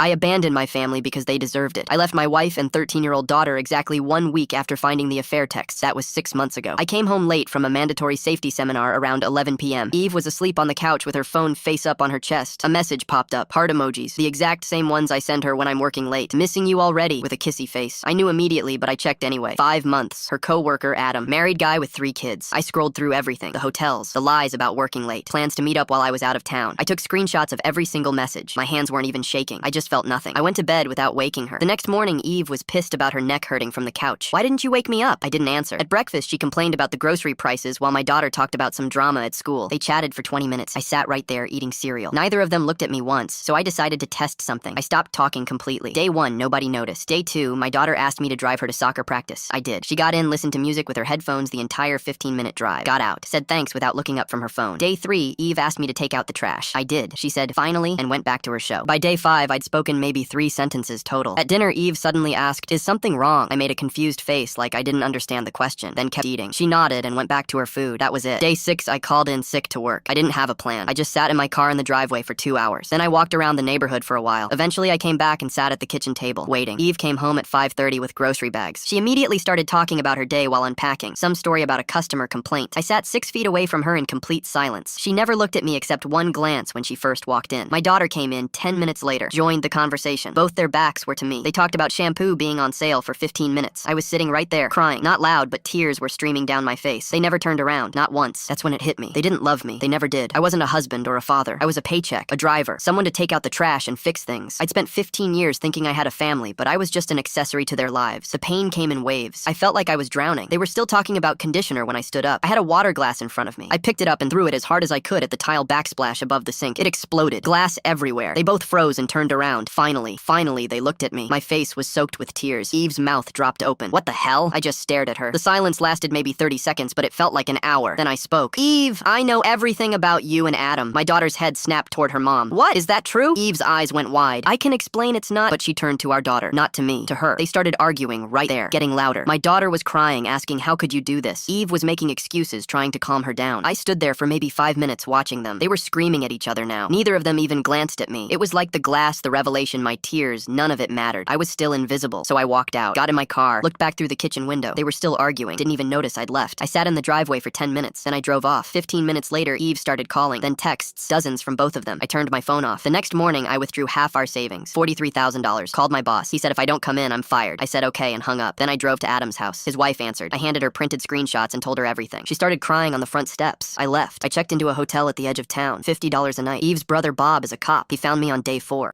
I abandoned my family because they deserved it. I left my wife and 13-year-old daughter exactly 1 week after finding the affair text. That was 6 months ago. I came home late from a mandatory safety seminar around 11 p.m. Eve was asleep on the couch with her phone face up on her chest. A message popped up. Heart emojis. The exact same ones I send her when I'm working late. Missing you already, with a kissy face. I knew immediately, but I checked anyway. 5 months. Her co-worker, Adam. Married guy with 3 kids. I scrolled through everything. The hotels. The lies about working late. Plans to meet up while I was out of town. I took screenshots of every single message. My hands weren't even shaking. I just felt nothing. I went to bed without waking her. The next morning, Eve was pissed about her neck hurting from the couch. Why didn't you wake me up? I didn't answer. At breakfast, she complained about the grocery prices while my daughter talked about some drama at school. They chatted for 20 minutes. I sat right there eating cereal. Neither of them looked at me once, so I decided to test something. I stopped talking completely. Day 1, nobody noticed. Day 2, my daughter asked me to drive her to soccer practice. I did. She got in, listened to music with her headphones the entire 15-minute drive. Got out. Said thanks without looking up from her phone. Day 3, Eve asked me to take out the trash. I did. She said, finally, and went back to her show. By day 5, I'd spoken maybe 3 sentences total. At dinner, Eve suddenly asked, is something wrong? I made a confused face like I didn't understand the question, then kept eating. She nodded and went back to her food. That was it. Day 6, I called in sick to work. I didn't have a plan. I just sat in my car in the driveway for 2 hours. Then I walked around the neighborhood for a while. Eventually, I came back and sat at the kitchen table, waiting. Eve came home at 5:30 with grocery bags. She immediately started talking about her day while unpacking. Some story about a customer complaint. I sat 6 feet away from her in complete silence. She never looked at me except one glance when she first walked in. My daughter came in 10 minutes later, joined the conversation. Both their backs were to me. They talked about shampoo being on sale for 15 minutes. I was sitting right there, crying. Not loud, but tears were streaming down my face. They never turned around, not once. That's when it hit me. They didn't love me. They never did. I wasn't a husband or a father. I was a paycheck, a driver, someone to take out the trash and fix things. I'd spent 15 years thinking I had a family, but I was just an accessory to their lives. The pain came in waves. I felt like I was drowning. They were still talking about conditioner when I stood up. I had a water glass in front of me. I picked it up and threw it as hard as I could at the tile backsplash above the sink. It exploded. Glass everywhere. They both froze and turned around. Finally, they looked at me. My face was soaked with tears. Eve's mouth dropped open. What the hell? I just stared at her. The silence lasted maybe 30 seconds, but it felt like an hour. Then I spoke. Eve, I know everything about you and Adam. My daughter's head snapped toward her mom. What? Is that true? Eve's eyes went wide. I can explain it's not, but she turned to our daughter. Not to me, to her. They started arguing right there, getting louder. My daughter was crying, asking how could you do this? Eve was making excuses, trying to calm her down. I stood there for maybe 5 minutes watching them. They were screaming at each other now. Neither of them even glanced at me. It was like the glass, the revelation, my tears, none of it mattered. I was still invisible, so I walked out, got in my car, looked back through the kitchen window. They were still arguing. Didn't even notice I'd left. I sat in the driveway for 10 minutes, then I drove off. 15 minutes later, Eve started calling, then texts, dozens from both of them. I turned my phone off. The next morning, I withdrew half our savings, $43,000. Called my boss. He said if I don't come in, I'm fired. I said okay and hung up. Then I drove to Adam's house. His wife answered. I handed her printed screenshots and told her everything. She started crying on the front steps. I left. I checked into a hotel at the edge of town, $50 a night. Eve's brother Bob is a cop. He found me on day 4.